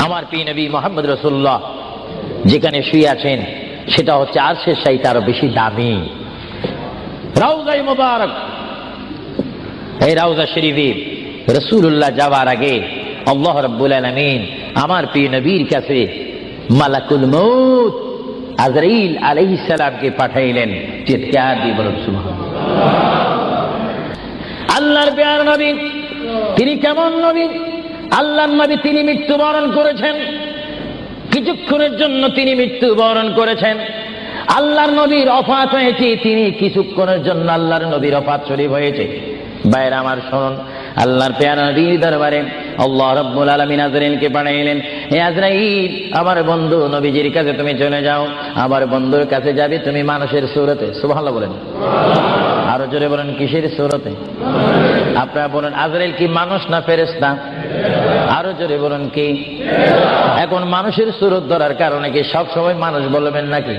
আমার প্রিয় নবী মুহাম্মদ রাসূলুল্লাহ যেখানে শুয়ে আছেন সেটা হচ্ছে আরশের চাইতে আরো বেশি দামি রাউজায়ে মুবারক। এই রাউজা শরীফে রাসূলুল্লাহ যাওয়ার আগে আল্লাহ রাব্বুল আলামিন আমার প্রিয় নবীর কাছে মালাকুল মউত আজরাইল আলাইহিস সালামকে পাঠাইলেন। চিৎকার দিয়ে বলুন সুবহানাল্লাহ। আল্লাহর প্রিয় নবী তিনি কেমন নবী? আল্লাহর নবী তিনি মৃত্যুবরণ করেছেন, কিছুক্ষণের জন্য তিনি মৃত্যুবরণ করেছেন। আল্লাহর নবীর ওফাত হয়েছে, তিনি কিছুক্ষণের জন্য আল্লাহর নবীর ওফাত শরীফ হয়েছে। ভাইরা আমার শুনুন, আল্লাহর প্যারা নবীর দরবারে আল্লাহ রাব্বুল আলামিন আজরাইলকে পাঠাইলেন। হে আজরাইল, আমার বন্ধু নবীজির কাছে তুমি চলে যাও। আমার বন্ধুর কাছে যাবে তুমি মানুষের সূরতে। সুবহানাল্লাহ বলেন, আরো জোরে বলেন কিসের সূরতে? আপনারা বলেন আজরাইল কি মানুষ না ফেরেশতা? আরো জোরে বলেন কি? এখন মানুষের সূরত ধরার কারণে কি সব সময় মানুষ বলবেন নাকি?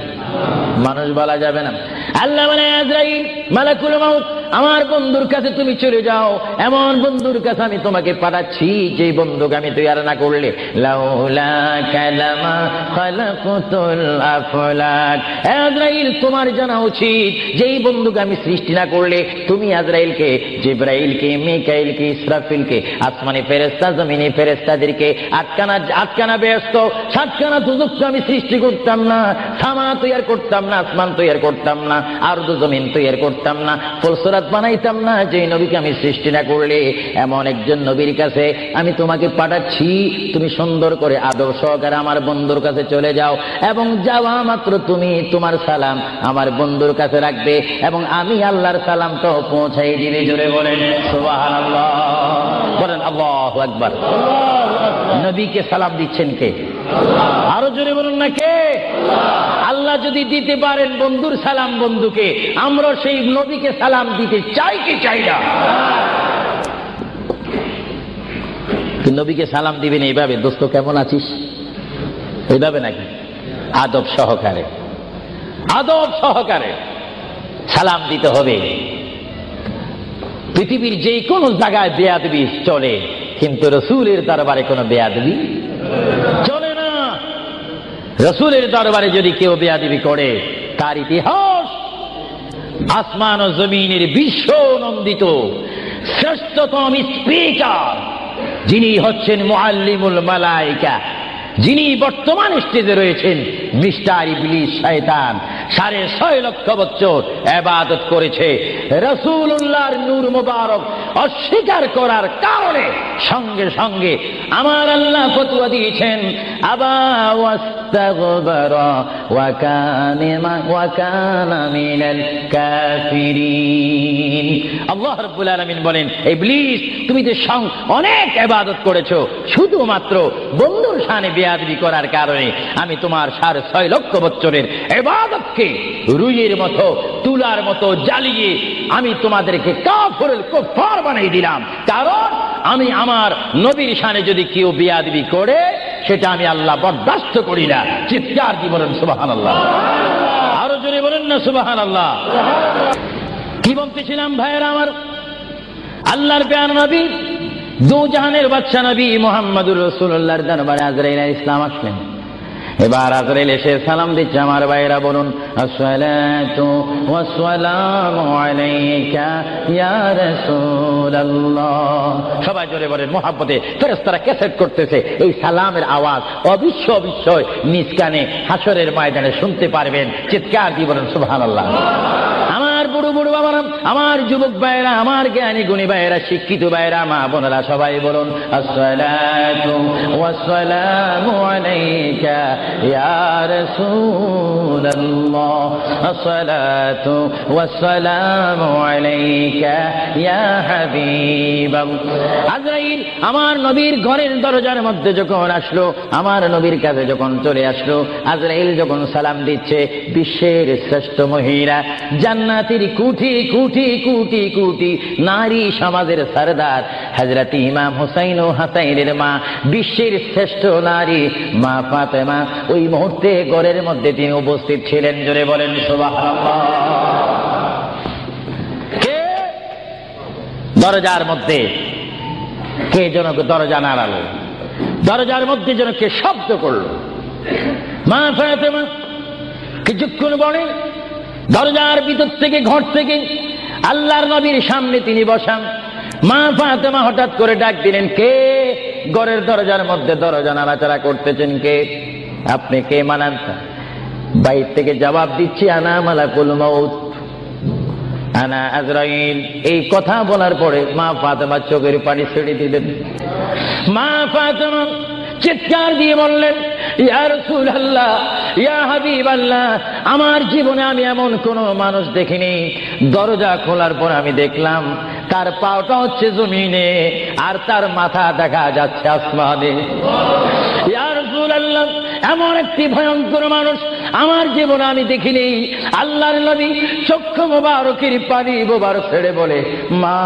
মানুষ বলা যাবে না। আল্লাহ বলে আজরাইল মালাকুল মউত আমার বন্ধুর কাছে তুমি চলে যাও। এমন বন্ধুর কাছে আমি তোমাকে পাঠাচ্ছি যে বন্ধুকে আমি তৈরি না করলে লাউলা কালামা খালাকুতুল আফলাক। আজরাইল তোমার জানা উচিত যেই বন্ধুকে আমি সৃষ্টি না করলে তুমি আজরাইলকে, জিবরাইলকে, মিকাইলকে, ইসরাফিলকে, আসমানি ফেরেশতা, জমিনি ফেরেশতাদেরকে আটকানা ব্যস্ত সাতখানা দুজক আমি সৃষ্টি করতাম না, সামা তৈরি করতাম না, আসমান তৈরি করতাম না, আরদ জমিন তৈরি করতাম না, ফলসরাত বানাইতাম না যে নবীকে আমি সৃষ্টি না করলে। এমন একজন নবীর কাছে আমি তোমাকে পাঠাচ্ছি, তুমি সুন্দর করে আদব সহকারে আমার বন্ধুর কাছে চলে যাও এবং যাওয়া মাত্র তুমি তোমার সালাম আমার বন্ধুর কাছে রাখবে এবং আমি আল্লাহর সালামটাও পৌঁছাই দিবে। জোরে বলেন সুবহানাল্লাহ, বলেন আল্লাহু আকবার। নবীকে সালাম দিচ্ছেন কে? আরো জোরে বলুন না কে? আল্লাহ যদি দিতে পারেন বন্ধুর সালাম বন্ধুকে, আমরা সেই নবীকে সালাম দিতে চাই কি চাই না? নবীকে সালাম দিবেন এইভাবে, দোস্ত কেমন আছিস, এইভাবে নাকি? আদব সহকারে, আদব সহকারে সালাম দিতে হবে। পৃথিবীর যে কোনো জায়গায় বেয়াদবি চলে, কিন্তু রাসূলের দরবারে কোনো বেয়াদবি চলে না। রাসূলের দরবারে যদি কেউ বেয়াদবি করে, তার ইতিহাস আসমান ও জমিনের বিশ্ব নন্দিত শ্রেষ্ঠতম স্পিকার যিনি হচ্ছেন মুআল্লিমুল মালায়েকা, যিনি বর্তমান স্টেজে রয়েছেন মিস্টার ইবলিস শয়তান 6.5 লক্ষ বছর ইবাদত করেছে। রাসূলুল্লাহর নূর মুবারক অস্বীকার করার কারণে সঙ্গে সঙ্গে আমার আল্লাহ ফতোয়া দিয়েছেন আবা ওয়াস্তাগবারা ওয়া কানা মিনাল কাফিরিন। আল্লাহ রাব্বুল আলামিন বলেন, ইবলিস তুমি তো অনেক ইবাদত করেছো, শুধুমাত্র বন্ধুর শানে বেয়াদবি করার কারণে আমি তোমার 6.5 লক্ষ বছরের ইবাদতকে রুইয়ের মতো তুলার মতো জ্বালিয়ে আমি তোমাদেরকে কুফার বানিয়ে দিলাম। কারণ আমি আমার নবীর শানে যদি কেউ বেয়াদবি করে সেটা আমি আল্লাহ বরদাস্ত করি না। চিৎকার দিয়ে বলেন সুবহানাল্লাহ, আরো জোরে বলেন না সুবহানাল্লাহ। কি বলতেছিলাম ভাইয়েরা আমার? আল্লাহর প্রিয় নবী দু জাহানের বাদশা নবী মুহাম্মদুর রাসূলুল্লাহর দরবারে আজরাইল আলাইহিস সালাম আসলেন। এবার আজরাইল এসে সালাম দিচ্ছে। আমার ভাইরা বলুন আসসালাতু ওয়াসসালামু আলাইকা ইয়া রাসূলুল্লাহ। সবাই জোরে বলেন মুহাব্বতে। ফেরেশতারা ক্যাসেট করতেছে, এই সালামের আওয়াজ অবিশ্বয় নিজ কানে হাসরের ময়দানে শুনতে পারবেন। চিৎকার দিয়ে বলেন সুবহানাল্লাহ। আমার বুড়ো বুড়ো বাবারা, আমার যুবক ভাইরা, আমার জ্ঞানী গুণী ভাইরা, শিক্ষিত ভাইরা, মা বোনেরা সবাই বলুন আসসালাতু ওয়াসসালামু আলাইকা ইয়া রাসূলুল্লাহ, আসসালাতু ওয়াসসালামু আলাইকা ইয়া হাবিবাল্লাহ। আজরাইল আমার নবীর ঘরের দরজার মধ্যে যখন আসলো, আমার নবীর কাছে যখন চলে আসলো, আজরাইল যখন সালাম দিচ্ছে, বিশ্বের শ্রেষ্ঠ মহিলা, জান্নাতের কোটি কোটি কোটি কোটি নারী সমাজের সরদার হযরত ইমাম হুসাইন ও হাসাইনের মা, বিশ্বের শ্রেষ্ঠ নারী মা ফাতেমা ওই মুহূর্তে ঘরের মধ্যে তিনি উপস্থিত ছিলেন। জোরে বলেন সুবহানাল্লাহ। কে দরজার মধ্যে? কে যেন দরজা নাড়ালো? দরজার মধ্যে যেন কে শব্দ করল। মা ফাতেমা কিছুক্ষণ পরে দরজার ভিতর থেকে, ঘর থেকে আল্লাহর নবীর সামনে তিনি বসান। মা ফাতেমা হঠাৎ করে ডাক দিলেন, কে? ঘরের দরজার মধ্যে দরজা নাড়াচাড়া করতেছেন কে? আপনি কে মানান? বাইর থেকে জবাব দিচ্ছি, আনা মালাকুল মউত, আনা আজরাইল। এই কথা বলার পরে মা ফাতেমা চোখের পানি ছেড়ে দিলেন। মা ফাতেমা চিৎকার দিয়ে বললেন, ইয়া রাসূলুল্লাহ, ইয়া হাবিবাল্লাহ, আমার জীবনে আমি এমন কোন মানুষ দেখিনি, দরজা খোলার পর আমি দেখলাম তার পাটা হচ্ছে জমিনে আর তার মাথা দেখা যাচ্ছে আসমানে। ইয়া রাসূলুল্লাহ, এমন একটি ভয়ঙ্কর মানুষ আমার জীবনে আমি দেখিনি। আল্লাহর নবী চক্ষু মোবারকের পানি মোবারক ছেড়ে বলে, মা,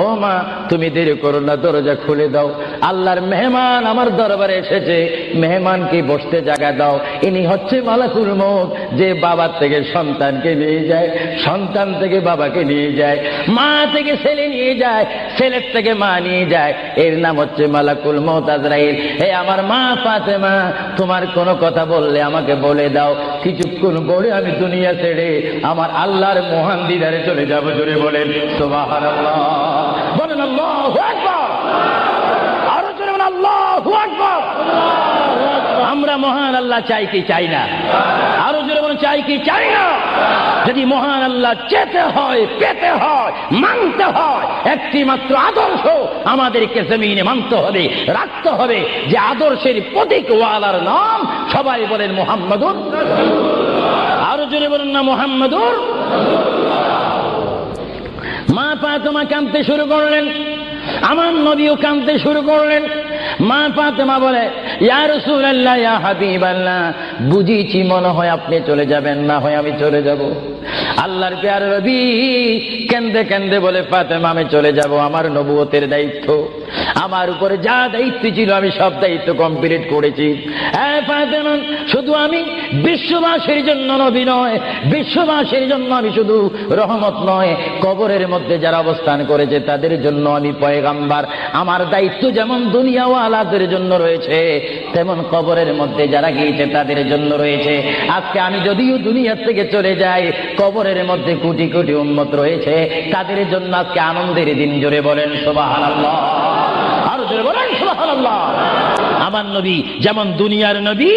ও মা, তুমি দেরি করো না, দরজা খুলে দাও, আল্লাহর মেহমান আমার দরবারে এসেছে, মেহমানকে বসতে জায়গা দাও। ইনি হচ্ছে মালাকুল মউত, যে বাবার থেকে সন্তানকে নিয়ে যায়, সন্তান থেকে বাবাকে নিয়ে যায়, মা থেকে ছেলে নিয়ে যায়, ছেলের থেকে মা নিয়ে যায়, এর নাম হচ্ছে মালাকুল মউত আজরাইল। হে আমার মা ফাতেমা, তোমার কোনো কথা বললে আমাকে বলে দাও, কিছুক্ষণ পরে আমি দুনিয়া ছেড়ে আমার আল্লাহর মহান দিদারে চলে যাব। জোরে বলেন সুবহানাল্লাহ, বলেন আল্লাহু আকবার, আরো জোরে বলেন আল্লাহু আকবার। আমরা মহান আল্লাহ চাই কি চাই না? আরো জোরে বলেন চাই কি চাই না? যদি মহান আল্লাহ চেতে হয়, পেতে হয়, মানতে হয়, একটি মাত্র আদর্শ আমাদেরকে জমিনে মানতে হবে, রাখতে হবে, যে আদর্শের প্রতীক ওয়ালার নাম সবাই বলেন মুহাম্মাদুর। আরো জোরে বলেন না মুহাম্মাদুর। মা ফাতেমা কাঁদতে শুরু করলেন, আমার নবীও কাঁদতে শুরু করলেন। মা ফাতেমা বলে, ইয়া রাসূলুল্লাহ, ইয়া হাবিবাল্লাহ, বুঝিছি মনে হয় আপনি চলে যাবেন, না হয় আমি চলে যাব। আল্লাহর প্যারা নবী কেন্দে কেন্দে বলে, ফাতেমা, আমি চলে যাব, আমার নবুয়তের দায়িত্ব, আমার উপরে যা দায়িত্ব ছিল আমি সব দায়িত্ব কমপ্লিট করেছি। হ্যাঁ ফাতেমা, শুধু আমি বিশ্ববাসীর জন্য নবী নয়, বিশ্ববাসীর জন্য আমি শুধু রহমত নয়, কবরের মধ্যে যারা অবস্থান করেছে তাদের জন্য আমি পয়গাম্বার। আমার দায়িত্ব যেমন দুনিয়াওয়ালাদের জন্য রয়েছে, তেমন কবরের মধ্যে যারা গিয়েছে তাদের জন্য রয়েছে। আজকে আমি যদিও দুনিয়া থেকে চলে যাই, কবরের মধ্যে কোটি কোটি উম্মত রয়েছে, তাদের জন্য আজকে আনন্দের দিন। জোরে বলেন সুবহানাল্লাহ, আরো জোরে বলেন সুবহানাল্লাহ। আমার নবী যেমন দুনিয়ার নবী,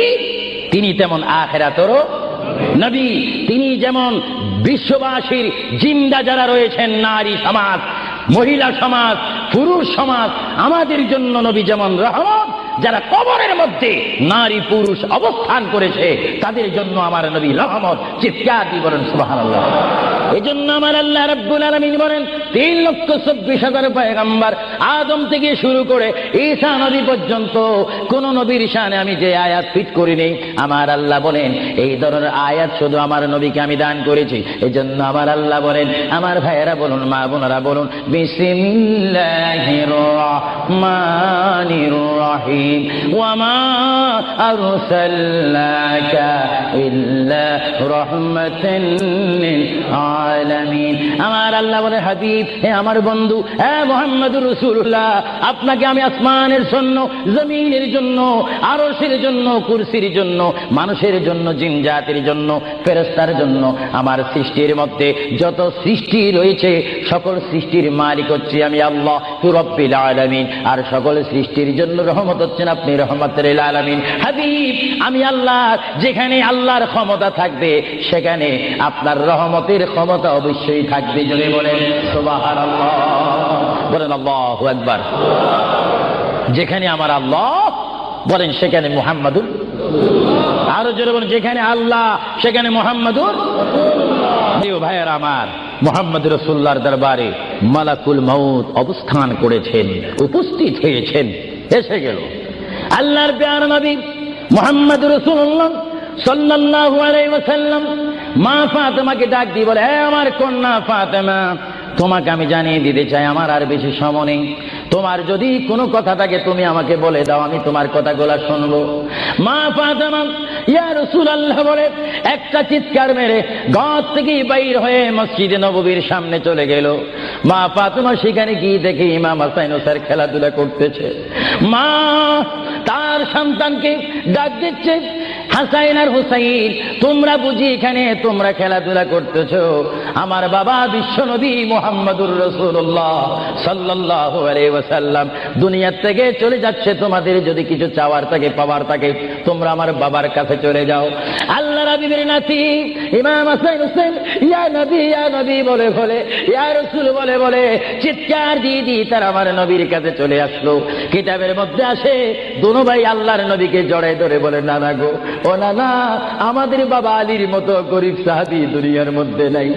তিনি তেমন আখিরাতেরও নবী। তিনি যেমন বিশ্ববাসীর জিন্দা যারা রয়েছেন, নারী সমাজ, মহিলা সমাজ, পুরুষ সমাজ, আমাদের জন্য নবী যেমন রহমত, যারা কবরের মধ্যে নারী পুরুষ অবস্থান করেছে তাদের জন্য আমার নবী রহমত। চিৎকার দিয়ে বলেন সুবহানাল্লাহ। এই জন্য আমার আল্লাহ রাব্বুল আলামিন বলেন, 3,24,000 পয়গম্বর আদম থেকে শুরু করে ঈসা নবী পর্যন্ত কোন নবীর শানে আমি যে আয়াত ফিট করিনি, আমার আল্লাহ বলেন এই ধরনের আয়াত শুধু আমার নবীকে আমি দান করেছি। এই জন্য আমার আল্লাহ বলেন, আমার ভাইয়েরা বলুন, মা বোনেরা বলুন, বিসমিল্লাহির রহমানির রহিম, ওয়া মা আরসালনাকা ইল্লা রাহমাতান লিল আলামিন। আমার আল্লাহ বলে, হাবিব, হে আমার বন্ধু, হে মুহাম্মদুর রাসূলুল্লাহ, আপনাকে আমি আসমানের জন্য, জমিনের জন্য, আরশের জন্য, কুরসির জন্য, মানুষের জন্য, জিন জাতির জন্য, ফেরেশতার জন্য, আমার সৃষ্টির মধ্যে যত সৃষ্টি রয়েছে সকল সৃষ্টির মালিক হচ্ছে আমি আল্লাহ রব্বিল আলামিন। আর সকল সৃষ্টির জন্য রহমত হচ্ছেন আপনি রহমতের আলামিন। হাবিব, আমি আল্লাহ, যেখানে আল্লাহর ক্ষমতা থাকবে সেখানে আপনার রহমতের ক্ষমতা অবশ্যই থাকবে। জোরে বলেন সুবহানাল্লাহ, বলেন আল্লাহু আকবার। যেখানে আমার আল্লাহ বলেন সেখানে মুহাম্মাদুর, আরো জোরে বলেন যেখানে আল্লাহ সেখানে মুহাম্মাদুর। প্রিয় ভাইয়েরা আমার, মুহাম্মদ রাসূলুল্লাহর দরবারে মালাকুল মউত অবস্থান করেছেন, উপস্থিত হয়েছেন, এসে গেল। আল্লাহর প্যারা নবী মুহাম্মদ রাসূলুল্লাহ সাল্লাল্লাহু আলাইহি ওয়াসাল্লাম মা ফাতেমাকে ডাক দিয়ে বলে, হে আমার কন্যা ফাতেমা, তোমাকে আমি জানিয়ে দিতে চাই আমার আর বেশি সময় নেই। তোমার যদি কোনো কথা থাকে তুমি আমাকে বলে দাও, আমি তোমার কথাগুলো শুনবো। মা ফাতেমা ইয়া রাসূলুল্লাহ বলে একটা চিৎকার মেরে ঘর থেকে বাইর হয়ে মসজিদে নববীর সামনে চলে গেল। মা ফাতেমা সেখানে গিয়ে দেখে ইমাম হাসান স্যার খেলাধুলা করতেছে। মা তার আর সন্তানকে ডাক দিচ্ছে, হাসাইন আর হুসাইন, তোমরা বুঝি এখানে তোমরা খেলাধুলা করতেছো? আমার বাবা বিশ্বনবী মুহাম্মদুর রাসূলুল্লাহ সাল্লাল্লাহু আলাইহি ওয়াসাল্লাম দুনিয়া থেকে চলে যাচ্ছে। তোমাদের যদি কিছু চাওয়ার থাকে, পাওয়ার থাকে, তোমরা আমার বাবার কাছে চলে যাও। আল্লাহ নবীর নাতি ইমাম হাসান হুসাইন ইয়া নবী বলে বলে, ইয়া রাসূল বলে বলে চিৎকার দিয়ে দিয়ে তারা আমার নবীর কাছে চলে আসলো। কিতাবের মধ্যে আসে দুনো ভাই আল্লাহর নবীকে জড়ায় ধরে বলে, নানা গো, ও নানা, আমাদের বাবা আলীর মতো গরিব সাহাবী দুনিয়ার মধ্যে নাই।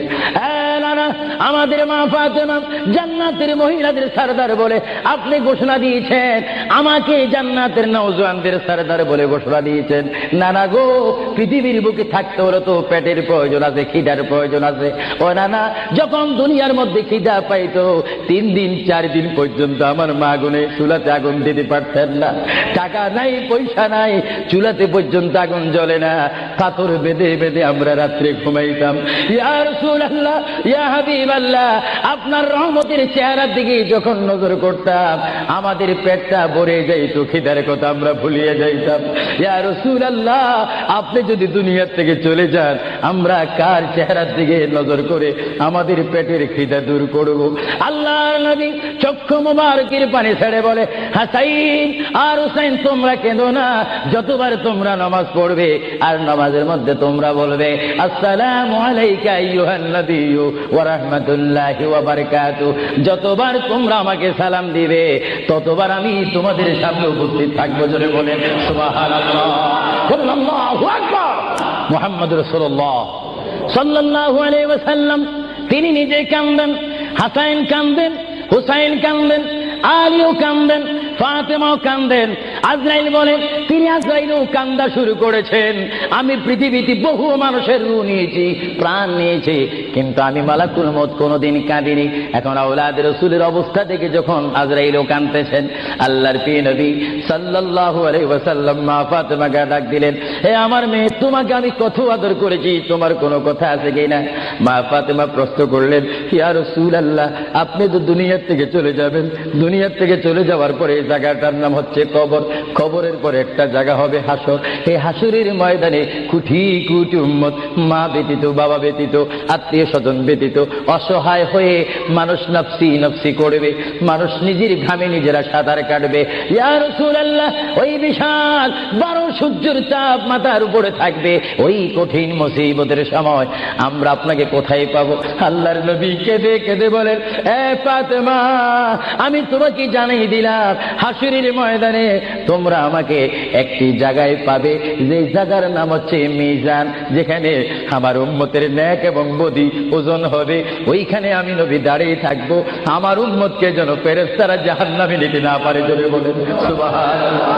নানা, আমাদের মা ফাতেমা জান্নাতের মহিলাদের সরদার বলে আপনি ঘোষণা দিয়েছেন, আমাকে জান্নাতের নওজওয়ানদের সরদার বলে ঘোষণা দিয়েছেন। নানা গো, পৃথিবীর বুকে থাকতে হলে তো পেটের প্রয়োজন আছে, খিদার প্রয়োজন আছে। ও নানা, যখন দুনিয়ার মধ্যে খিদা পাইতো 3 দিন 4 দিন পর্যন্ত আমার মা গুনে চুলাতে আগুন দিতে পারতেন না। টাকা নাই, পয়সা নাই, চুলাতে পর্যন্ত আগুন জ্বলে না, পাথর বেঁধে বেঁধে আমরা রাত্রে ঘুমাইতাম। ইয়া রাসূলুল্লাহ, ইয়া হাবিবাল্লাহ, আপনার রহমতের চেহারার দিকে যখন নজর করতাম আমাদের পেটটা ভরে যাইত, খিদার কথা আমরা ভুলিয়ে যাইতাম। ইয়া রাসূলুল্লাহ, আপনি যদি দুনিয়া থেকে চলে যান, আমরা কার চেহারার দিকে নজর করে আমাদের পেটের খিদা দূর করব? আল্লাহর নবী চক্ষু মুবারকের পানি ছেড়ে বলে, হাসাইন আর হুসাইন, তোমরা কেঁদো না। যতবার তোমরা নামাজ পড়বে আর নামাজের মধ্যে তোমরা বলবে, আসসালামু আলাইকা আইয়ুহান নবিয়্যু ওয়া রাহমাতুল্লাহি ওয়া বারাকাতুহু, যতবার তোমরা আমাকে সালাম দিবে ততবার আমি তোমাদের সামনে উপস্থিত থাকবো। জোরে বলেন সুবহানাল্লাহ, আল্লাহু আকবার। মুহাম্মদ রাসূলুল্লাহ সাল্লাল্লাহু আলাইহি ওয়াসাল্লাম তিনি নিজে কাঁদেন, হাসাইন কাঁদেন, হুসাইন কাঁদেন, আলীও কাঁদেন, ফাতেমাও কাঁদেন। আজরাইল বলেন, তিনি আজরাইলও কান্দা শুরু করেছেন। আমি পৃথিবীতে বহু মানুষের রূহ নিয়েছি, প্রাণ নিয়েছি, কিন্তু আমি মালাকুল মউত কোনোদিন কাঁদিনি। এখন আওলাদ রাসূলের অবস্থা দেখে যখন আজরাইলও কাঁদতেছেন, আল্লাহর প্রিয় নবী সাল্লাল্লাহু আলাইহি ওয়াসাল্লাম মা ফাতেমাকে ডাক দিলেন, হে আমার মেয়ে, তোমাকে আমি কত আদর করেছি, তোমার কোনো কথা আছে কিনা? মা ফাতেমা প্রশ্ন করলেন, ইয়া রাসূলুল্লাহ, আপনি তো দুনিয়া থেকে চলে যাবেন, দুনিয়া থেকে চলে যাওয়ার পরে এই জায়গাটার নাম হচ্ছে কবর, কবরের পরে একটা জায়গা হবে হাসর। এই হাসরের ময়দানে কোটি কোটি উম্মত, মা ব্যতীত, বাবা ব্যতীত, আত্মীয় স্বজন ব্যতীত অসহায় হয়ে মানুষ নফসি নফসি করবে, মানুষ নিজের ঘামে নিজেরা সাঁতার কাটবে। ইয়া রাসূলুল্লাহ, ওই বিশাল 12 সূর্যের চাপ মাথার উপরে থাকবে, ওই কঠিন মুসিবতের সময় আমরা আপনাকে কোথায় পাবো? আল্লাহর নবী কেঁদে কেঁদে বলেন, এ ফাতেমা, আমি তোমাকে জানিয়ে দিলাম, হাসরের ময়দানে তোমরা আমাকে একটি জায়গায় পাবে, যে জায়গার নাম হচ্ছে মিজান, যেখানে আমার উম্মতের নেক এবং বদি ওজন হবে। ওইখানে আমি নবী দাঁড়িয়ে থাকবো, আমার উম্মতকে যেন ফেরেশতারা জাহান্নামে নিতে না পারে। জোরে বলেন সুবহানাল্লাহ।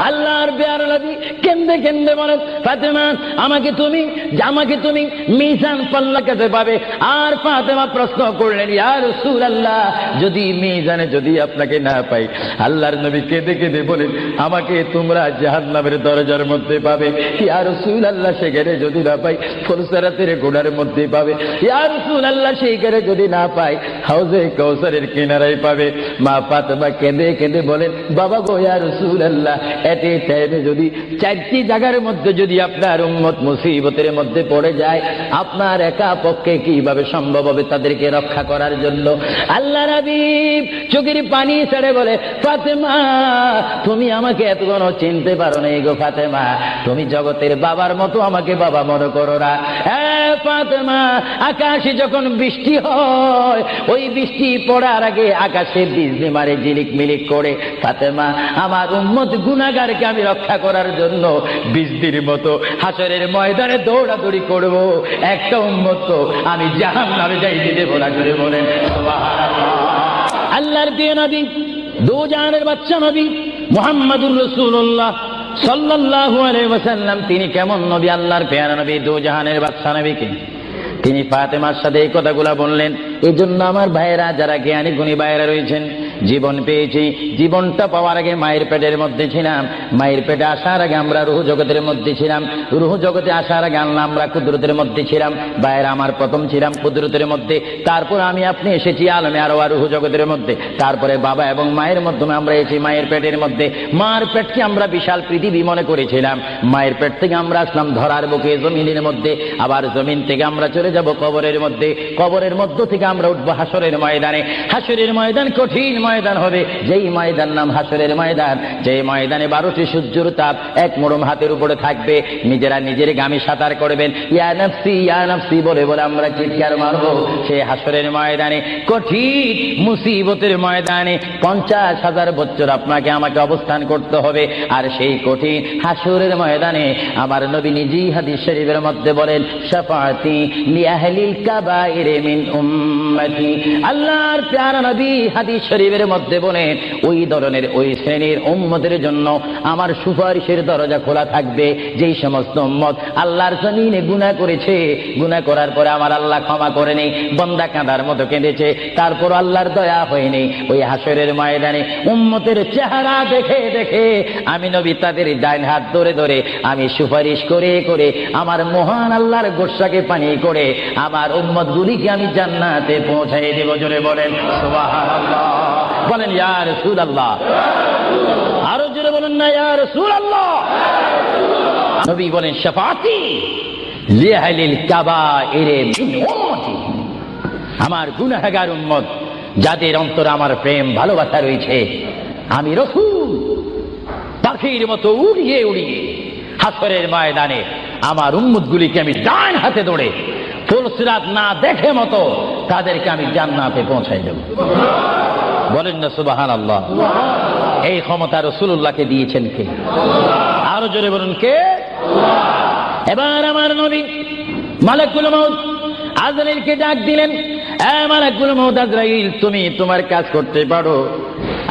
আল্লাহর প্যারা নবী কেঁদে কেঁদে বলেন, ফাতেমা, আমাকে তুমি মিজান পাল্লা কাছে পাবে। আর ফাতেমা প্রশ্ন করলেন, ইয়া রাসূলুল্লাহ, যদি মিজানে যদি আপনাকে না পাই? আল্লাহর নবী কেঁদে কেঁদে বলেন, আমাকে তোমরা জাহান্নামের দরজার মধ্যে পাবে। ইয়া রাসূলুল্লাহ, সেখানে যদি না পাই ফুলসিরাতের গোড়ার মধ্যে পাবে। ইয়া রাসূলুল্লাহ, সেইখানে যদি না পাই হাউজে কাউসারের কিনারায় পাবে। মা ফাতেমা কেঁদে কেঁদে বলেন, বাবা গো, ইয়া রাসূলুল্লাহ, এতে টাইমে যদি 4টি জায়গার মধ্যে যদি আপনার উম্মত মুসিবতের মধ্যে পড়ে যায়, আপনার একা পক্ষে কিভাবে সম্ভব হবে তাদেরকে রক্ষা করার জন্য? আল্লাহর হাবিব চোখের পানি ছেড়ে বলে, ফাতেমা, তুমি আমাকে এতক্ষণ চিনতে পারো না গো ফাতেমা, তুমি জগতের বাবার মতো আমাকে বাবা মনে করো না। ফাতেমা, আকাশে যখন বৃষ্টি হয়, ওই বৃষ্টি পড়ার আগে আকাশে বিজলি মারে ঝিলিক মিলিক করে। ফাতেমা, আমার উম্মত গুনাহগারকে আমি রক্ষা করার জন্য বৃষ্টির মতো হাসরের ময়দানে দৌড়াদৌড়ি করব, একটা উম্মত তো আমি জাহান্নামে যাইতে দেব না। করে বলেন সুবহানাল্লাহ। আল্লাহর প্রিয় নবী, দু জাহানের বাদশা নবী মুহাম্মদুর রাসূলুল্লাহ সাল্লাল্লাহু আলাইহি ওয়াসাল্লাম, তিনি কেমন নবী? আল্লাহর প্যারা নবী, দু জাহানের বাদশা নবীকে তিনি ফাতেমার সাথে এই কথাগুলা বললেন। এই জন্য আমার ভাইয়েরা, যারা জ্ঞানী গুণী ভাইয়েরা রয়েছেন, জীবন পেয়েছি। জীবনটা পাওয়ার আগে মায়ের পেটের মধ্যে ছিলাম, মায়ের পেটে আসার আগে আমরা রূহ জগতের মধ্যে ছিলাম, রূহ জগতে আসার আগে আল্লাহ আমরা কুদরতের মধ্যে ছিলাম। বাইরে আমার প্রথম ছিলাম কুদরতের মধ্যে, তারপর আমি আপনি এসেছি আলমে আরওয়াহ রূহ জগতের মধ্যে, তারপরে বাবা এবং মায়ের মাধ্যমে আমরা এসেছি মায়ের পেটের মধ্যে। মার পেটকে আমরা বিশাল পৃথিবী মনে করেছিলাম। মায়ের পেট থেকে আমরা আসলাম ধরার বুকে জমিনের মধ্যে, আবার জমিন থেকে আমরা চলে যাব কবরের মধ্যে, কবরের মধ্য থেকে আমরা উঠবো হাসরের ময়দানে। হাসরের ময়দান কঠিন ময়দান হবে, যেই ময়দান নাম হাসরের ময়দান, যেই ময়দানে 12টি সূর্যের তাপ এক মোড়ম হাতের উপরে থাকবে। নিজেরা নিজের গামী সাঁতার করবেন, ইয়া নাফসি বলে বলে আমরা চিৎকার মারবো সেই হাসরের ময়দানে, কঠিন মুসিবতের ময়দানে 50,000 বছর আপনাকে আমাকে অবস্থান করতে হবে। আর সেই কঠিন হাসরের ময়দানে আমার নবী নিজেই হাদিস শরীফের মধ্যে বলেন, শাফাআতি লিআহলিল কাবাইর মিন উম্মতি। আল্লাহর প্যারা নবী হাদিস শরীফের মধ্যে বলেন, ওই ধরনের ওই শ্রেণীর উম্মতের জন্য আমার সুপারিশের দরজা খোলা থাকবে, যেই সমস্ত উম্মত আল্লাহর জমিনে গুনাহ করেছে, গুনাহ করার পরে আমার আল্লাহ ক্ষমা করেনি, বান্দা কাঁদার মতো কেঁদেছে, তারপর আল্লাহর দয়া হয়নি। ওই হাসরের ময়দানে উম্মতের চেহারা দেখে দেখে আমি নবী তাদের ডাইন হাত ধরে ধরে আমি সুপারিশ করে করে আমার মহান আল্লাহর গোসাকে পানি করে আমার উম্মত গুলিকে আমি জান্নাতে পৌঁছাই দেব। জোরে বলেন সুবহানাল্লাহ, বলেন ইয়া রাসূলুল্লাহ, আরো জোরে বলেন না ইয়া রাসূলুল্লাহ। নবী বলেন, শাফাআতি লিআহলিল কাবাইর মিন উম্মতি, আমার গুনাহগার উম্মত যাদের অন্তরে আমার প্রেম ভালোবাসা রয়েছে, আমি রাসূল পাখির মতো উড়িয়ে উড়িয়ে হাসরের ময়দানে আমার উম্মতগুলিকে আমি ডান হাতে ধরে ফুলসিরাত না দেখে মতো তাদেরকে আমি জান্নাতে পৌঁছাই দেব। বলেন না সুবহানাল্লাহ। এই ক্ষমতা রাসূলুল্লাহকে দিয়েছেন কে? আরো জোরে বলুন কে? এবার আমার নবী মালাকুল মউত আজরাইলকে ডাক দিলেন, মালাকুল মউত আজরাইল, তুমি তোমার কাজ করতে পারো।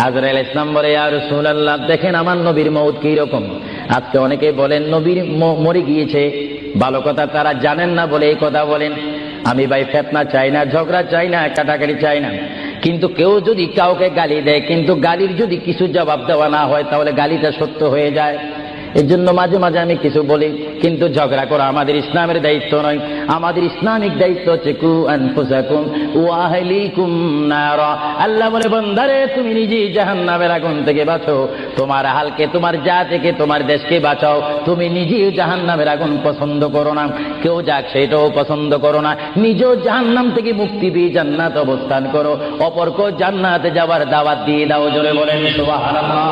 আজরাইল ইসলাম বলে, ইয়া রাসূলুল্লাহ, দেখেন আমার নবীর মউত কি রকম। আজকে অনেকে বলেন নবীর মরে গিয়েছে, ভালো কথা তারা জানেন না বলে এই কথা বলেন। আমি ভাই ফিতনা চাই না, ঝগড়া চাই না, কাটাকাটি চাই না, কিন্তু কেউ যদি কাউকে গালি দেয়, কিন্তু গালির যদি কিছু জবাব দেওয়া না হয় তাহলে গালিটা সত্য হয়ে যায়। এর জন্য মাঝে মাঝে আমি কিছু বলি, কিন্তু ঝগড়া করা আমাদের ইসলামের দায়িত্ব নয়। আমাদের ইসলামিক দায়িত্ব হচ্ছে কু আনফুসাকুম ওয়া আহলিকুম নারা। আল্লাহ বলে, বান্দারে তুমি নিজেই জাহান্নামের আগুন থেকে বাঁচো, তোমার আহলকে, তোমার জাতিকে, তোমার দেশকে বাঁচাও। তুমি নিজেই জাহান্নামের আগুন পছন্দ করো না, কেউ যাক সেটাও পছন্দ করো না, নিজেও জাহান্নাম থেকে মুক্তি পেয়ে জান্নাত অবস্থান করো, অপরকেও জান্নাতে যাওয়ার দাওয়াত দিয়ে দাও। জোরে বলেন সুবহানাল্লাহ।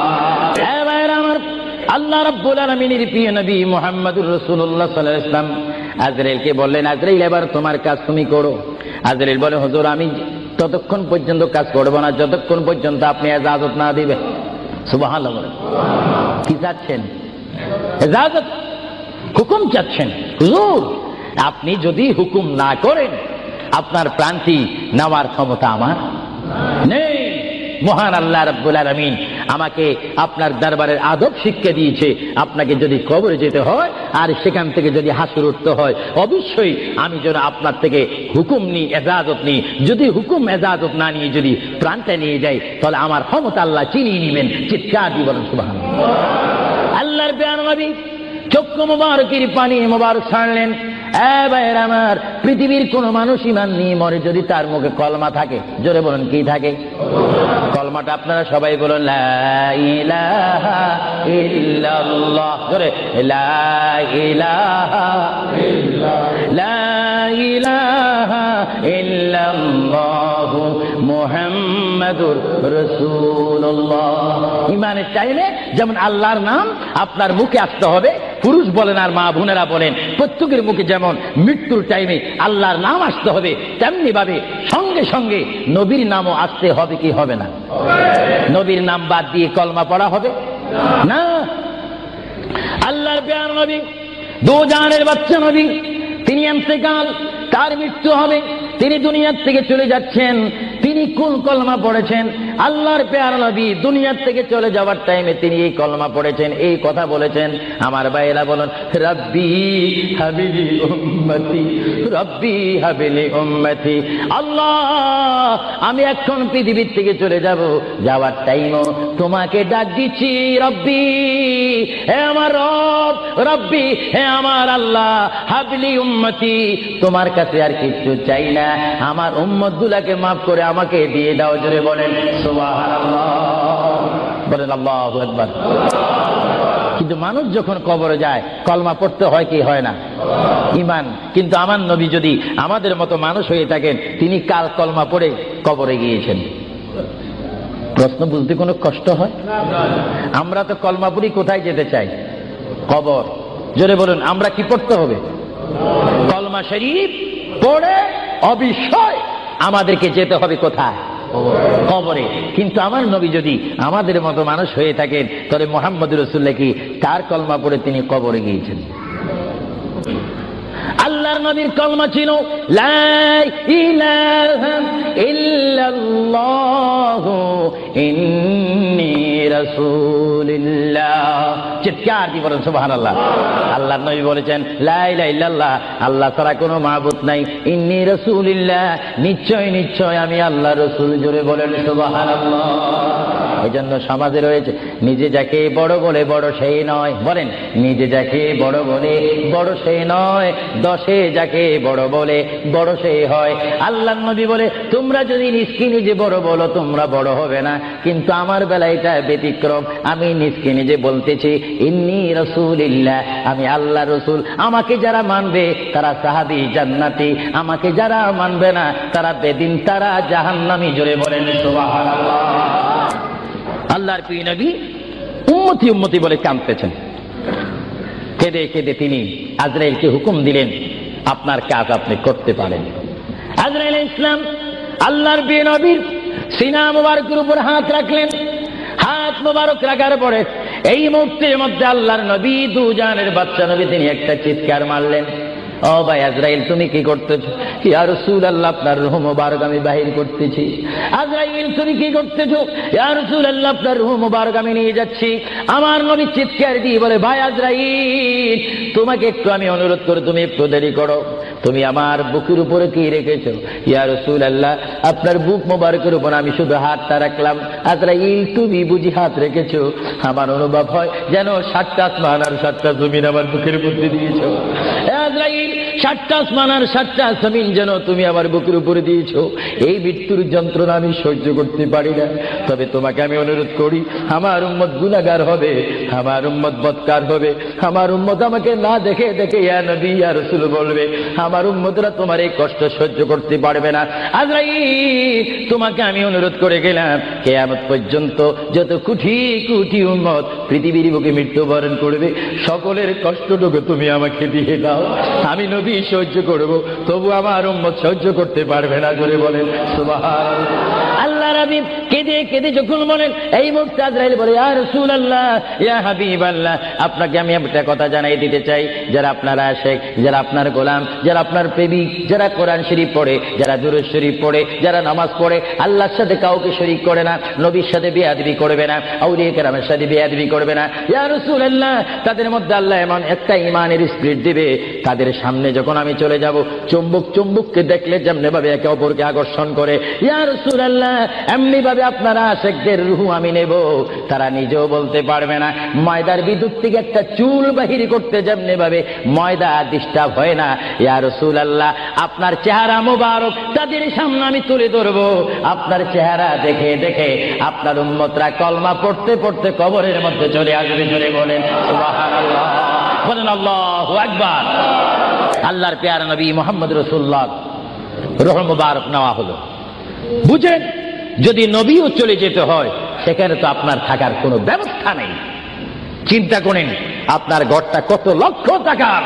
আমার আল্লাহ রাব্বুল আলামিনের প্রিয় নবী মুহাম্মদুর রাসূলুল্লাহ সাল্লাল্লাহু আলাইহি ওয়াসাল্লাম আজরাইলকে বললেন, আজরাইল এবার তোমার কাজ তুমি করো। আজরাইল বলে, হুজুর আমি ততক্ষণ পর্যন্ত কাজ করব না যতক্ষণ পর্যন্ত আপনি ইজাজত না দিবেন। সুবহানাল্লাহ। কি চাচ্ছেন? ইজাজত, হুকুম চাচ্ছেন। হুজুর আপনি যদি হুকুম না করেন আপনার প্রাণটি নেওয়ার ক্ষমতা আমার নেই। মহান আল্লাহ রাব্বুল আলামিন আমাকে আপনার দরবারের আদব শিক্ষা দিয়েছে, আপনাকে যদি কবরে যেতে হয় আর সেখান থেকে যদি হাসর উঠতে হয়, অবশ্যই আমি যেন আপনার থেকে হুকুম নিই, এজাজত নিই। যদি হুকুম এজাজত না নিয়ে যদি প্রাণটা নিয়ে যাই তাহলে আমার ক্ষমতা আল্লাহ চিনিয়ে নেবেন। চিৎকার দিয়ে বলেন সুবহানাল্লাহ। আল্লাহর প্যারা নবী চক্ষু মুবারকের পানি মুবারক ছাড়লেন। ভাইয়ের আমার, পৃথিবীর কোন মানুষ ইমান নিয়ে মরে যদি তার মুখে কলমা থাকে, জোরে বলেন কি থাকে? কলমাটা আপনারা সবাই বলুন, লা ইলাহা ইল্লাল্লাহ। জোরে, লা ইলাহা ইল্লাল্লাহ, লা ইলাহা ইল্লাল্লাহু মুহাম্মাদুর রাসূলুল্লাহ। ইমানের টাইমে যেমন আল্লাহর নাম আপনার মুখে আসতে হবে, পুরুষ বলেন আর মা বোনেরা বলেন, প্রত্যেকের মুখে যেমন মৃত্যুর টাইমে আল্লাহর নাম আসতে হবে, তেমনি ভাবে সঙ্গে সঙ্গে নবীর নামও আসতে হবে কি হবে না? নবীর নাম বাদ দিয়ে কলমা পড়া হবে না। আল্লাহর প্যারা নবী, দু জানের বাচ্চা নবী, তিনি ইন্তেকাল, তার মৃত্যু হবে, তিনি দুনিয়ার থেকে চলে যাচ্ছেন। তিনি কোন কলমা পড়েছেন? আল্লাহর পেয়ারা নবী দুনিয়ার থেকে চলে যাওয়ার টাইমে তিনি এই কলমা পড়েছেন, এই কথা বলেছেন। আমার ভাইয়েরা বলেন, রব্বি হাবিলি উম্মতি, রব্বি হাবিলি উম্মতি। আল্লাহ, আমি এখন পৃথিবীর থেকে চলে যাব, যাওয়ার টাইমও তোমাকে ডাক দিচ্ছি, রব্বি, হে আমার রব, রব্বি, হে আমার আল্লাহ, হাবলি উম্মতি, তোমার কাছে আর কিছু চাই না, আমার উম্মত গুলাকে মাফ করে আমাকে দিয়ে দাও। জোরে বলেন সুবহানাল্লাহ, বলেন আল্লাহু আকবার। কিন্তু মানুষ যখন কবরে যায় কলমা পড়তে হয় কি হয় না? ঈমান। কিন্তু আমার নবী যদি আমাদের মতো মানুষ হয়ে থাকেন, তিনি কাল কলমা পড়ে কবরে গিয়েছেন। প্রশ্ন বুঝতে কোনো কষ্ট হয়? আমরা তো কলমা পড়ি কোথায় যেতে চাই? কবর। জোরে বলুন, আমরা কি পড়তে হবে? কলমা শরীফ পড়ে অবশ্যই আমাদেরকে যেতে হবে কোথায়? কবরে। কিন্তু আমার নবী যদি আমাদের মতো মানুষ হয়ে থাকেন, তাহলে মুহাম্মদ রাসূলুল্লাহ কি কার কলমা পড়ে তিনি কবরে গিয়েছেন? আল্লাহর নবীর কলমা ছিল লা ইলাহা ইল্লাল্লাহু ইন্নী রাসূলুল্লাহ। চিৎকার দিয়ে বলেন সুবহানাল্লাহ। আল্লাহর নবী বলেছেন লা ইলাহা ইল্লাল্লাহ, আল্লাহ ছাড়া কোনো মাবুদ নাই, ইন্নী রাসূলুল্লাহ, নিশ্চয় নিশ্চয় আমি আল্লাহর রাসূল। জোরে বলেন সুবহানাল্লাহ। এই জন্য সমাজে রয়েছে, নিজে যাকে বড় বলে বড় সেই নয়। বলেন, নিজে যাকে বড় বলে বড় সেই নয়, দশে যাকে বড় বলে বড় সেই হয়। আল্লাহর নবী বলে, তোমরা যদি নিজকে নিজে বড় বলো তোমরা বড় হবে না, কিন্তু আমার বেলায় এটা ব্যতিক্রম। আমি নিজকে নিজে বলতেছি ইন্নী রাসূলুল্লাহ, আমি আল্লাহ রসুল। আমাকে যারা মানবে তারা সাহাবী জান্নাতি, আমাকে যারা মানবে না তারা বেদিন, তারা জাহান্নামী। জোরে বলেন সুবহানাল্লাহ। আল্লাহর প্রিয় নবী উম্মতি উম্মতি বলে কাঁদতেছেন। কেঁদে কেঁদে তিনি আজরাইলকে হুকুম দিলেন, আপনার কাজ আপনি করতে পারেন। আজরাইল ইসলাম আল্লাহর প্রিয় নবীর সিনা মুবারকের উপর হাত রাখলেন। হাত মুবারক রাখার পরে এই মুহূর্তের মধ্যে আল্লাহর নবী, দুজানের বাচ্চা নবী, তিনি একটা চিৎকার মারলেন, ও ভাই আজরাইল তুমি কি করতেছো? ইয়া রাসূলুল্লাহ, আপনার রূহ মুবারক আমি বাহির করতেছি। আজরাইল তুমি কি করতেছো? ইয়া রাসূলুল্লাহ, আপনার রূহ মুবারক আমি নিয়ে যাচ্ছি। আমার নবী চিৎকার দিয়ে বলে, ভাই আজরাইল, তোমাকে একটু আমি অনুরোধ করি, তুমি একটু দেরি করো। তুমি আমার বুকের উপরে কি রেখেছো? ইয়া রাসূলুল্লাহ, আপনার বুক মুবারকের উপর আমি শুধু হাতটা রাখলাম। আজরাইল তুমি বুঝি হাত রেখেছো? আমার অনুভব হয় যেন 7টা আসমান আর 7টা জমিন আমার বুকের মধ্যে দিয়েছো। আজরাইল, 7টা আসমান আর 7টা জমিন যেন তুমি আমার বুকের উপরে দিয়েছো। এই মৃত্যুর যন্ত্রণা আমি সহ্য করতে পারি না। তবে তোমাকে আমি অনুরোধ করি, আমার উম্মত গুনাহগার হবে, আমার উম্মত বদকার হবে, আমার উম্মত আমাকে না দেখে দেখে ইয়া নবী ইয়া রাসূল বলবে, আমার উম্মতরা তোমার এই কষ্ট সহ্য করতে পারবে না। আজরাইল, তোমাকে আমি অনুরোধ করে গেলাম, কিয়ামত পর্যন্ত যত কোটি কোটি উম্মত পৃথিবীর বুকে মৃত্যুবরণ করবে, সকলের কষ্টটুকু তুমি আমাকে দিয়ে দাও। আমি নবী সহ্য করব, তবু আমার উম্মত সহ্য করতে পারবে না। জোরে বলেন সুবহানাল্লাহ। আল্লাহ নবী কেঁদে কেঁদে যখন বলেন, এই মুহূর্তে আজরাইল বলে, ইয়া রাসূলুল্লাহ, ইয়া হাবিবাল্লাহ, আপনাকে আমি একটা কথা জানাই দিতে চাই, যারা আপনার আশিক, যারা আপনার গোলাম, যারা আপনার প্রেমিক, যারা কোরআন শরীফ পড়ে, যারা দুরূদ শরীফ পড়ে, যারা নামাজ পড়ে, আল্লাহর সাথে কাউকে শরীক করে না, নবীর সাথে বেয়াদবি করবে না, আউলিয়া কেরামের সাথে বেয়াদবি করবে না। ইয়া রাসূলুল্লাহ, তাদের মধ্যে আল্লাহ এমন একটা ঈমানের স্পিরিট দিবে, তাদের সামনে যখন আমি চলে যাব, চুম্বক চুম্বককে দেখলে যেমনি ভাবে একে অপরকে আকর্ষণ করে, ইয়া রাসূলুল্লাহ, এমনি ভাবে আপনারা আশিকদের রূহ আমি নেব, তারা নিজেও বলতে পারবে না। ময়দার বিদ্যুৎ থেকে একটা চুল বাহির করতে যেমনি ভাবে ময়দা ডিস্টার্ব হয় না, ইয়া রাসূলুল্লাহ, আপনার চেহারা মুবারক তাদের সামনে আমি তুলে ধরবো। আপনার চেহারা দেখে দেখে আপনার উম্মতরা কলমা পড়তে পড়তে কবরের মধ্যে চলে আসবে। জোরে বলেন সুবহানাল্লাহ, বলেন আল্লাহু আকবার। আল্লাহর পেয়ারা নবী মুহাম্মদ রাসূলুল্লাহ রূহ মুবারক নেওয়া হলো। বুঝেন, যদি নবীও চলে যেতে হয়, সেখানে তো আপনার থাকার কোনো ব্যবস্থা নেই। চিন্তা করেন, আপনার ঘরটা কত লক্ষ টাকার,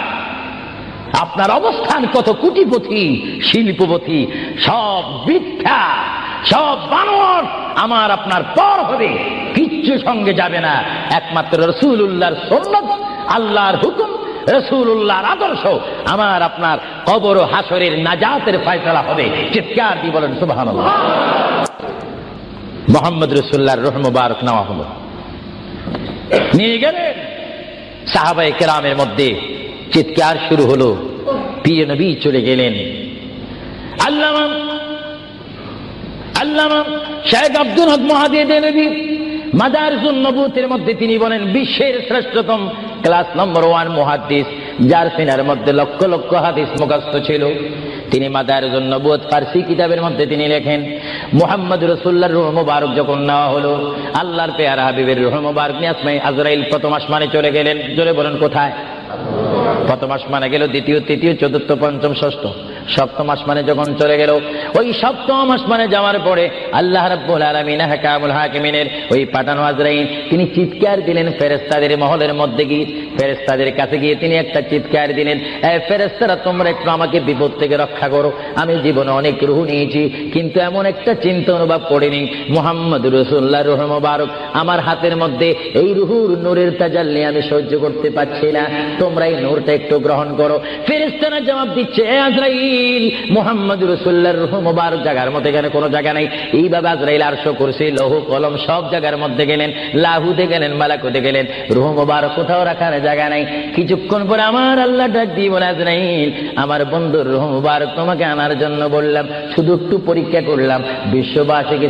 আপনার অবস্থান কত কোটিপতি, শিল্পপতি, সব মিথ্যা, সব বানর আমার আপনার পর হবে, কিচ্ছু সঙ্গে যাবে না। একমাত্র রাসূলুল্লাহর সুন্নাত, আল্লাহর হুকুম, রাসূলুল্লাহর আদর্শ আমার আপনার কবর ও হাসরের নাজাতের ফয়সালা হবে। চিৎকার দিয়ে বলেন সুবহানাল্লাহ। মুহাম্মদ রাসূলুল্লাহর রূহ মুবারক নেওয়া হলো, নিয়ে গেলেন। সাহাবায়ে কেরামের মধ্যে চিৎকার শুরু হলো, প্রিয় নবী চলে গেলেন। আল্লামা শেখ আব্দুল হক মুহাদ্দিস দেনবী মাদারিসুন নবুয়তের মধ্যে তিনি বলেন বিশ্বের শ্রেষ্ঠতম ক্লাস নম্বর 1 মুহাদ্দিস, যার সিনার মধ্যে লক্ষ লক্ষ হাদিস মুখস্থ ছিল। তিনি মাদারিসুন নবুয়ত ফারসি কিতাবের মধ্যে তিনি লেখেন, মুহাম্মদ রাসূলুল্লাহর রূহ মুবারক যখন নেওয়া হলো, আল্লাহর পেয়ারা হাবিবের রূহ মুবারক নিয়ে আসমানে আজরাইল প্রথম আসমানে চলে গেলেন। জোরে বলেন কোথায়? প্রথম আসমানে গেল, দ্বিতীয়, তৃতীয়, চতুর্থ, পঞ্চম, ষষ্ঠ, সপ্তম আসমানে যখন চলে গেল, ওই সপ্তম আসমানে যাওয়ার পরে আল্লাহ রাব্বুল আলামিন হাকামুল হাকিমিনের ওই পাঠানো আজরাইল তিনি চিৎকার দিলেন ফেরেশতাদের মহলের মধ্যে গিয়ে, ফেরেশতাদের কাছে গিয়ে তিনি একটা চিৎকার দিলেন, ফেরেশতারা তোমরা একটু আমাকে বিপদ থেকে রক্ষা করো। আমি জীবনে অনেক রূহ নিয়েছি, কিন্তু এমন একটা চিন্তা অনুভব করিনি মুহাম্মদ রাসূলুল্লাহর রূহ মুবারক আমার হাতের মধ্যে, এই রূহুর নূরের তাজাল্লি আমি সহ্য করতে পারছি না, তোমরা এই নূরটা একটু গ্রহণ করো। ফেরেশতারা জবাব দিচ্ছে, এ আজরাইল, মুহাম্মদ রাসূলুল্লাহর রূহ মুবারক জায়গার মধ্যে এখানে কোনো জায়গা নাই। এইভাবে আজরাইল আরশ, কুরসি, লৌহ কলম সব জায়গার মধ্যে গেলেন, লাহুতে গেলেন, মালাকুতে গেলেন, রূহ মুবারক কোথাও রাখার জায়গা নাই। কিছুক্ষণ পরে আমার আল্লাহ ডাক দিয়ে বলে, আজরাইল, আমার বন্ধুর রূহ মুবারক তোমাকে আনার জন্য বললাম, শুধু একটু পরীক্ষা করলাম, বিশ্ববাসীকে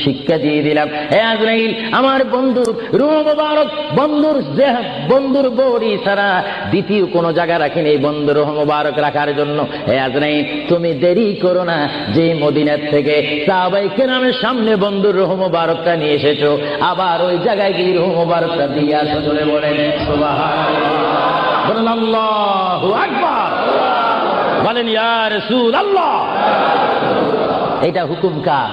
শিক্ষা দিয়ে দিলাম। হে আজরাইল, আমার বন্ধুর রূহ মুবারক বন্ধুর বডি ছাড়া দ্বিতীয় কোনো জায়গা রাখিনি এই বন্ধুর রূহ মুবারক রাখার জন্য। হে আজরাইল, তুমি দেরি করো না, যে মদিনার থেকে সাহাবায়ে কেরামের সামনে বন্ধুর রূহ মুবারকটা নিয়ে এসেছো, আবার ওই জায়গায় গিয়ে রূহ মুবারকটা দিয়ে আসো। চলে বলেন সুবহানাল্লাহ, বলেন আল্লাহু আকবার, বলেন ইয়া রাসূলুল্লাহ। এটা হুকুম কার?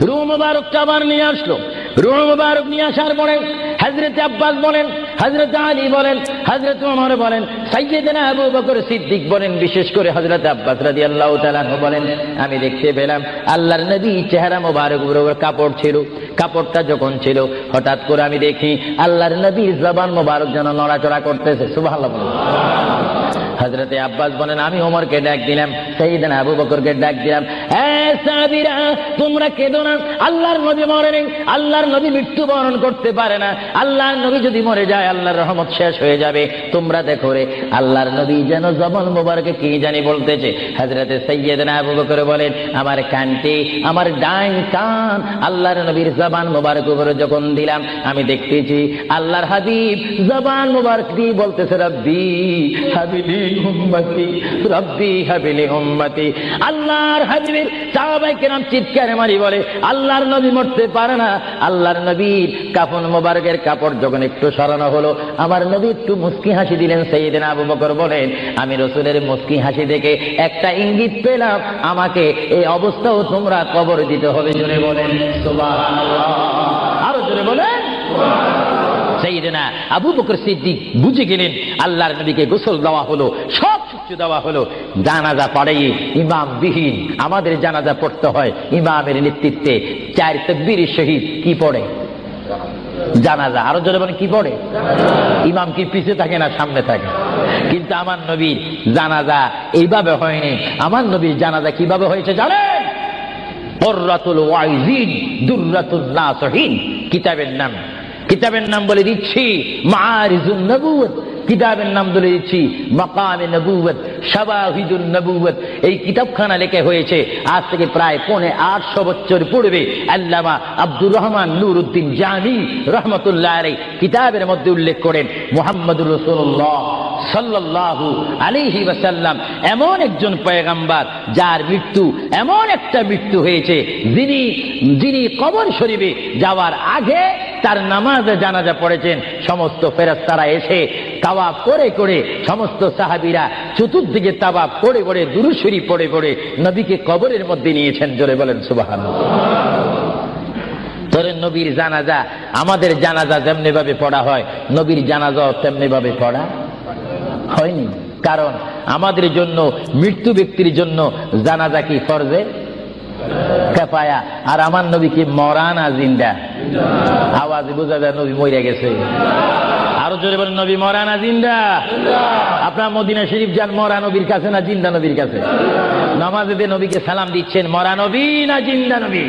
রূহ মুবারকটা আবার নিয়ে আসলো। রূহ মুবারক নিয়ে আসার পরে হযরত আব্বাস বলেন, হযরত আলী বলেন, হযরত ওমর বলেন, সাইয়্যিদনা আবু বকর সিদ্দিক বলেন, বিশেষ করে হযরত আব্বাস রাদিয়াল্লাহু তাআলা বলেন, আমি দেখতে পেলাম আল্লাহর নবী চেহারা মোবারক উপর কাপড় ছিল। কাপড়টা যখন ছিল, হঠাৎ করে আমি দেখি আল্লাহর নবীর জবান মোবারক যেন নড়াচড়া করতেছে। সুবহানাল্লাহ। হযরতে আব্বাস বলেন, আমি ওমরকে ডাক দিলাম, সাইয়্যিদনা আবু বকরকে ডাক দিলাম, এ সাহাবীরা, তোমরা কেঁদো না, আল্লাহর নবী মরে নেই, আল্লাহর নবী মৃত্যুবরণ করতে পারে না, আল্লাহর নবী যদি মরে যায় আল্লাহর রহমত শেষ হয়ে যাবে। তোমরা দেখো রে, আল্লাহর নবী যেন জবান মোবারকে কি জানি বলতেছে। হযরতে সাইয়্যিদনা আবু বকর বলেন, আমার কানটি, আমার ডাইন কান আল্লাহর নবীর জবান মোবারক উপরে যখন দিলাম, আমি দেখতেছি আল্লাহর হাবিব জবান মোবারক দিয়ে বলতেছে, রব্বি হাবিলি উম্মতি, রব্বি হাবিলি উম্মতি। আল্লাহর হাবিবের সাহাবায়ে কেরাম চিৎকার মারি বলে, আল্লাহর নবী মরতে পারে না। আল্লাহর নবীর কাফন মোবারকের কাপড় যখন একটু সরানো হলো, আমার নবী একটু মুস্কি হাসি দিলেন। সাইয়্যিদনা আবু বকর বলেন, আমি রাসূলের মুস্কি হাসি দেখে একটা ইঙ্গিত পেলাম, আমাকে এই অবস্থাও তোমরা কবর দিতে হবে। জোরে বলেন সুবহানাল্লাহ, আরো জোরে বলেন। সাইয়্যিদনা আবু বকর সিদ্দিক বুঝে গেলেন, আল্লাহর নবীকে গোসল দেওয়া হলো, সব কিছু দেওয়া হলো, জানাজা পড়াই ইমাম বিহীন আমাদের জানাজা পড়তে হয় ইমামের নেতৃত্বে। 4 তাকবীরের সহিত কি পড়ে? জানাজা। আরো জোরে বলেন, কি পড়ে? ইমাম কি পিছিয়ে থাকে না সামনে থাকে? কিন্তু আমার নবীর জানাজা এইভাবে হয়নি। আমার নবীর জানাজা কিভাবে হয়েছে জানেন? কুররাতুল ওয়াইজিন দুররাতুন নাসিহিন কিতাবের নাম বলে দিচ্ছি মাআরিজুন নবুওয়াত, কিতাবের নাম বলে দিচ্ছি মাকামে নবুওয়াত, শাওয়াহিদুন নবুওয়াত। এই কিতাবখানা লেখা হয়েছে আজ থেকে প্রায় 850 বছর পূর্বে। আল্লামা আব্দুর রহমান নুরউদ্দিন জামি রহমাতুল্লাহ আলাইহি কিতাবের মধ্যে উল্লেখ করেন, মুহাম্মদুর রাসূলুল্লাহ সাল্লাল্লাহু আলাইহি ওয়াসাল্লাম এমন একজন পয়গম্বর যার মৃত্যু এমন একটা মৃত্যু হয়েছে, যিনি কবর শরীফে যাওয়ার আগে তার নামাজে জানাজা পড়েছেন। সমস্ত ফেরেশতারা এসে তাওয়াফ করে করে, সমস্ত সাহাবীরা চতুর্দিকে তাওয়াফ করে করে, দুরূদ শরীফ পড়ে পড়ে নবীকে কবরের মধ্যে নিয়েছেন। জোরে বলেন সুবহানাল্লাহ। তোর নবীর জানাজা, আমাদের জানাজা যেমনি ভাবে পড়া হয়, নবীর জানাজাও তেমনি ভাবে পড়া হয়নি। কারণ আমাদের জন্য, মৃত্যু ব্যক্তির জন্য জানাজা কি ফরজে কিফায়া, আর আমার নবী কি মরা না জিন্দা? আওয়াজ বোঝা যায় নবী মরে গেছে। আরো আরো জোরে বলেন, নবী মরা না জিন্দা? আপনার মদিনা শরীফ যান, মরা নবীর কাছে না জিন্দা নবীর কাছে? নামাজে নবীকে সালাম দিচ্ছেন, মরা নবী না জিন্দা নবী?